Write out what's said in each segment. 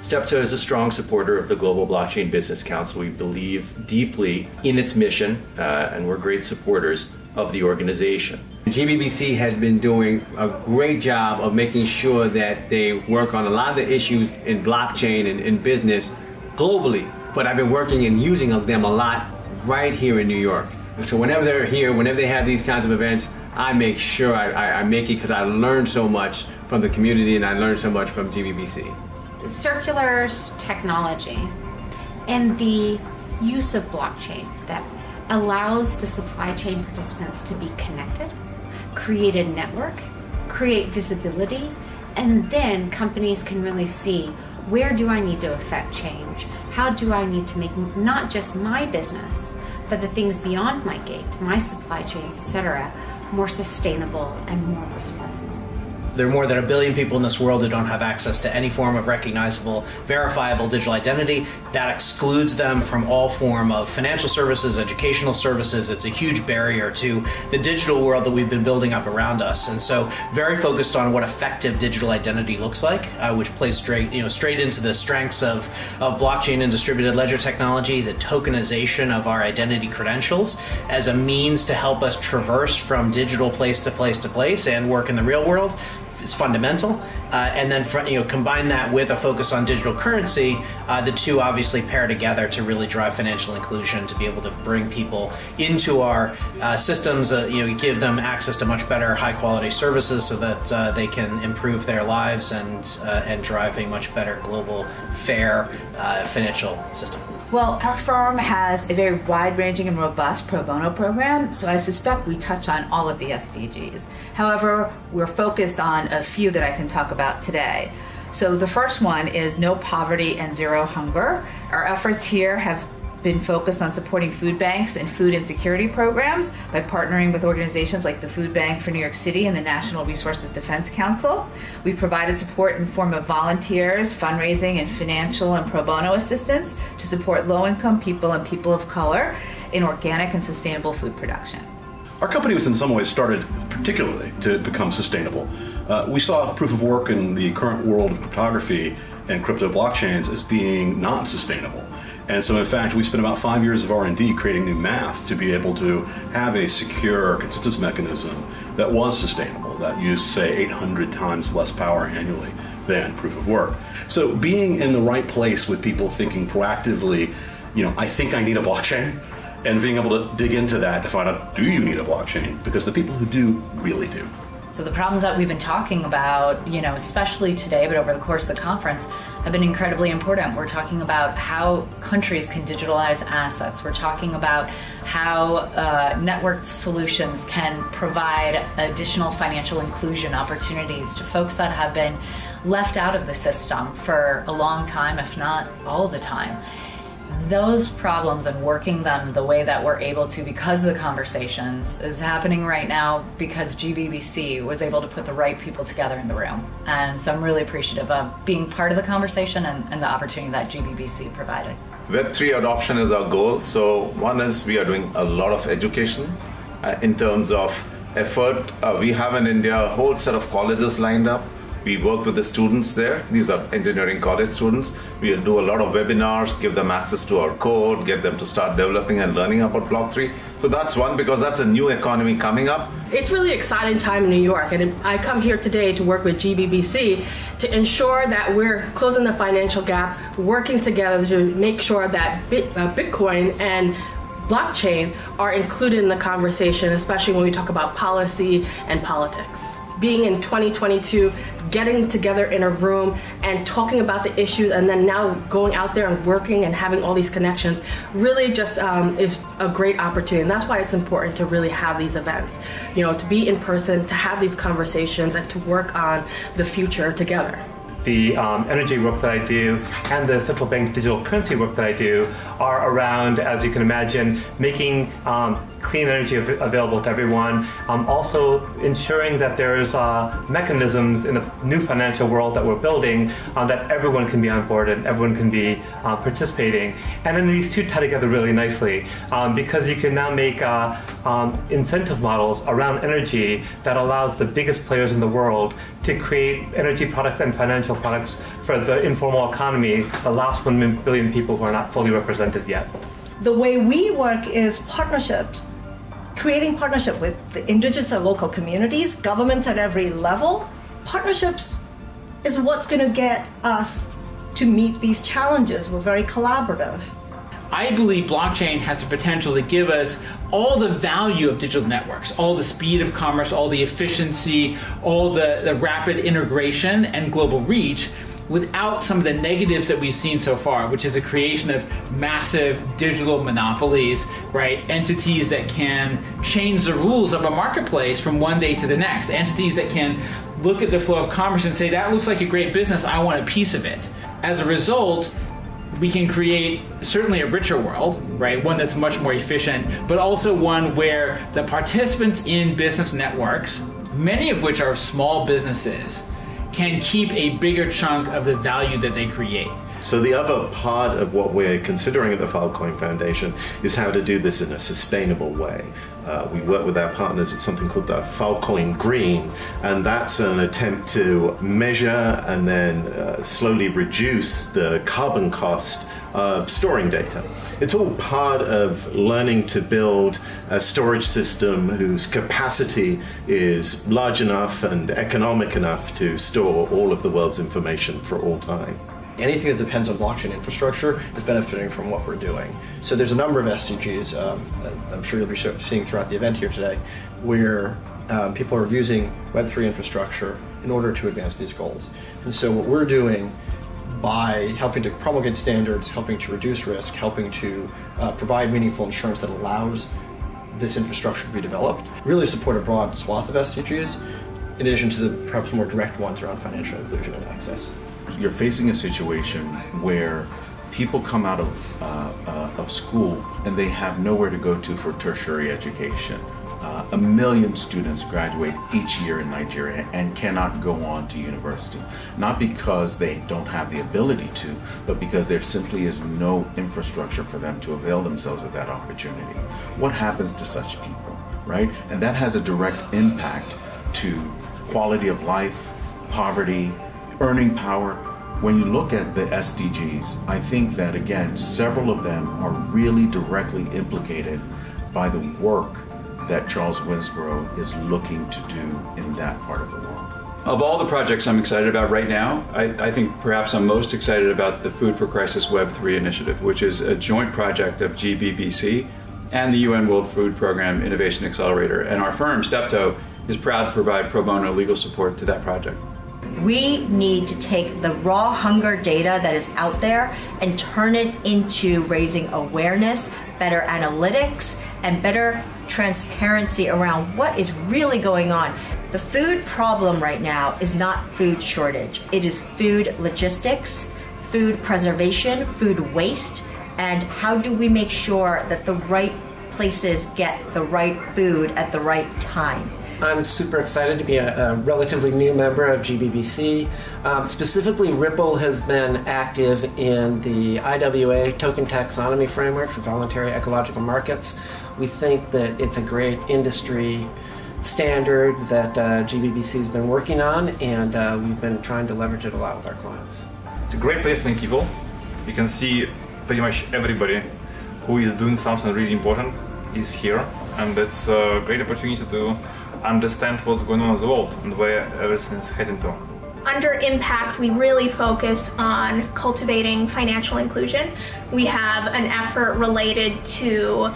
STEPTA is a strong supporter of the Global Blockchain Business Council. We believe deeply in its mission, and we're great supporters of the organization. GBBC has been doing a great job of making sure that they work on a lot of the issues in blockchain and in business globally. But I've been working and using them a lot right here in New York. So whenever they're here, whenever they have these kinds of events, I make sure I make it because I learned so much from the community and I learned so much from GBBC. Circular's technology and the use of blockchain that allows the supply chain participants to be connected, create a network, create visibility, and then companies can really see, where do I need to affect change? How do I need to make not just my business, but the things beyond my gate, my supply chains, etc., more sustainable and more responsible? There are more than 1 billion people in this world who don't have access to any form of recognizable, verifiable digital identity. That excludes them from all form of financial services, educational services. It's a huge barrier to the digital world that we've been building up around us. And so very focused on what effective digital identity looks like, which plays straight into the strengths of blockchain and distributed ledger technology, the tokenization of our identity credentials as a means to help us traverse from digital place to place to place and work in the real world is fundamental, and then combine that with a focus on digital currency. The two obviously pair together to really drive financial inclusion, to be able to bring people into our systems, give them access to much better high quality services so that they can improve their lives and drive a much better global fair financial system. Well, our firm has a very wide-ranging and robust pro bono program, so I suspect we touch on all of the SDGs. However, we're focused on a few that I can talk about today. So the first one is no poverty and zero hunger. Our efforts here have been focused on supporting food banks and food insecurity programs by partnering with organizations like the Food Bank for New York City and the National Resources Defense Council. We've provided support in the form of volunteers, fundraising, and financial and pro bono assistance to support low-income people and people of color in organic and sustainable food production. Our company was in some ways started particularly to become sustainable. We saw proof of work in the current world of cryptography and crypto blockchains as being not sustainable. And so in fact, we spent about 5 years of R&D creating new math to be able to have a secure consensus mechanism that was sustainable, that used, say, 800 times less power annually than proof of work. So being in the right place with people thinking proactively, I think I need a blockchain, and being able to dig into that to find out, do you need a blockchain? Because the people who do really do. So the problems that we've been talking about, especially today, but over the course of the conference, have been incredibly important. We're talking about how countries can digitalize assets. We're talking about how networked solutions can provide additional financial inclusion opportunities to folks that have been left out of the system for a long time, if not all the time. Those problems and working them the way that we're able to because of the conversations is happening right now because GBBC was able to put the right people together in the room. And so I'm really appreciative of being part of the conversation and the opportunity that GBBC provided. Web3 adoption is our goal. So one is we are doing a lot of education in terms of effort. We have in India a whole set of colleges lined up. We work with the students there. These are engineering college students. We do a lot of webinars, give them access to our code, get them to start developing and learning about Block3. So that's one, because that's a new economy coming up. It's really exciting time in New York, and I come here today to work with GBBC to ensure that we're closing the financial gap, working together to make sure that Bitcoin and blockchain are included in the conversation, especially when we talk about policy and politics. Being in 2022, getting together in a room and talking about the issues, and then now going out there and working and having all these connections really just is a great opportunity. And that's why it's important to really have these events, to be in person, to have these conversations, and to work on the future together. The energy work that I do and the central bank digital currency work that I do are around, as you can imagine, making clean energy available to everyone. Also ensuring that there's mechanisms in the new financial world that we're building that everyone can be on board and everyone can be participating. And then these two tie together really nicely because you can now make incentive models around energy that allows the biggest players in the world to create energy products and financial products for the informal economy, the last 1 billion people who are not fully represented yet. The way we work is partnerships, creating partnership with the indigenous and local communities, governments at every level. Partnerships is what's going to get us to meet these challenges. We're very collaborative. I believe blockchain has the potential to give us all the value of digital networks, all the speed of commerce, all the efficiency, all the rapid integration and global reach, without some of the negatives that we've seen so far, which is the creation of massive digital monopolies, right? Entities that can change the rules of a marketplace from one day to the next. Entities that can look at the flow of commerce and say, that looks like a great business, I want a piece of it. As a result, we can create certainly a richer world, right? One that's much more efficient, but also one where the participants in business networks, many of which are small businesses, can keep a bigger chunk of the value that they create. So the other part of what we're considering at the Filecoin Foundation is how to do this in a sustainable way. We work with our partners at something called the Filecoin Green, and that's an attempt to measure and then slowly reduce the carbon cost of storing data. It's all part of learning to build a storage system whose capacity is large enough and economic enough to store all of the world's information for all time. Anything that depends on blockchain infrastructure is benefiting from what we're doing. So there's a number of SDGs I'm sure you'll be seeing throughout the event here today, where people are using Web3 infrastructure in order to advance these goals. And so what we're doing by helping to promulgate standards, helping to reduce risk, helping to provide meaningful insurance that allows this infrastructure to be developed, really support a broad swath of SDGs, in addition to the perhaps more direct ones around financial inclusion and access. You're facing a situation where people come out of school and they have nowhere to go to for tertiary education. 1 million students graduate each year in Nigeria and cannot go on to university. Not because they don't have the ability to, but because there simply is no infrastructure for them to avail themselves of that opportunity. What happens to such people, right? And that has a direct impact to quality of life, poverty, earning power. When you look at the SDGs, I think that, again, several of them are really directly implicated by the work that Charles Winsborough is looking to do in that part of the world. Of all the projects I'm excited about right now, I think perhaps I'm most excited about the Food for Crisis Web3 initiative, which is a joint project of GBBC and the UN World Food Program Innovation Accelerator. And our firm, Steptoe, is proud to provide pro bono legal support to that project. We need to take the raw hunger data that is out there and turn it into raising awareness, better analytics, and better transparency around what is really going on. The food problem right now is not food shortage. It is food logistics, food preservation, food waste, and how do we make sure that the right places get the right food at the right time. I'm super excited to be a relatively new member of GBBC. Specifically, Ripple has been active in the IWA token taxonomy framework for voluntary ecological markets. We think that it's a great industry standard that GBBC has been working on, and we've been trying to leverage it a lot with our clients. It's a great place to meet people. You can see pretty much everybody who is doing something really important is here, and it's a great opportunity to understand what's going on in the world and where everything is heading to. Under Impact, we really focus on cultivating financial inclusion. We have an effort related to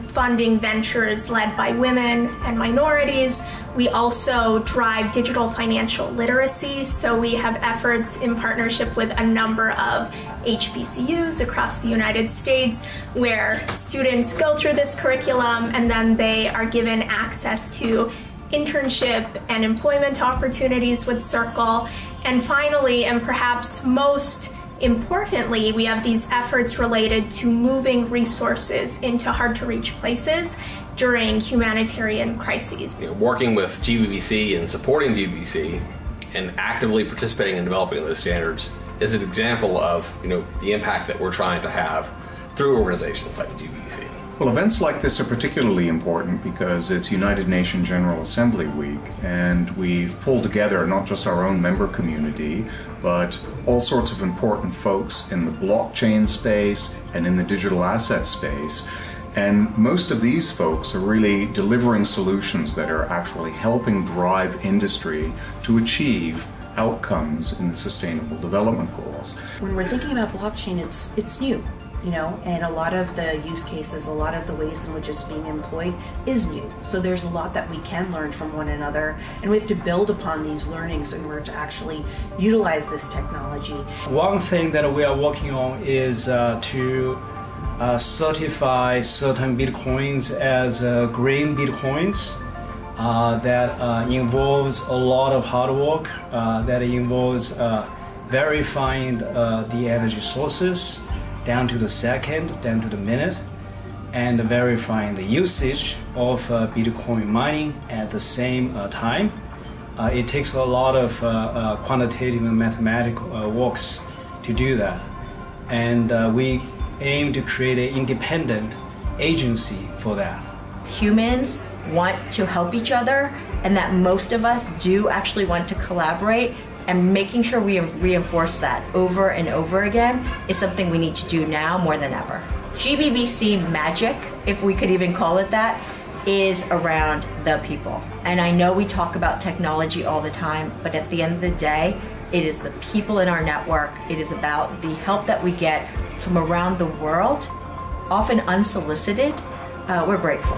funding ventures led by women and minorities. We also drive digital financial literacy, so we have efforts in partnership with a number of HBCUs across the United States where students go through this curriculum and then they are given access to internship and employment opportunities with Circle. And finally, and perhaps most importantly, we have these efforts related to moving resources into hard-to-reach places during humanitarian crises. Working with GBBC and supporting GBBC and actively participating in developing those standards is an example of the impact that we're trying to have through organizations like GBBC. Well, events like this are particularly important because it's United Nations General Assembly Week, and we've pulled together not just our own member community, but all sorts of important folks in the blockchain space and in the digital asset space. And most of these folks are really delivering solutions that are actually helping drive industry to achieve outcomes in the Sustainable Development Goals. When we're thinking about blockchain, it's new. And a lot of the use cases, a lot of the ways in which it's being employed is new. So there's a lot that we can learn from one another, and we have to build upon these learnings in order to actually utilize this technology. One thing that we are working on is to certify certain Bitcoins as green Bitcoins. That involves a lot of hard work, that involves verifying the energy sources, down to the second, down to the minute, and verifying the usage of Bitcoin mining at the same time. It takes a lot of quantitative and mathematical works to do that. And we aim to create an independent agency for that. Humans want to help each other, and that most of us do actually want to collaborate, and making sure we reinforce that over and over again is something we need to do now more than ever. GBBC magic, if we could even call it that, is around the people. And I know we talk about technology all the time, but at the end of the day, it is the people in our network. It is about the help that we get from around the world, often unsolicited. We're grateful.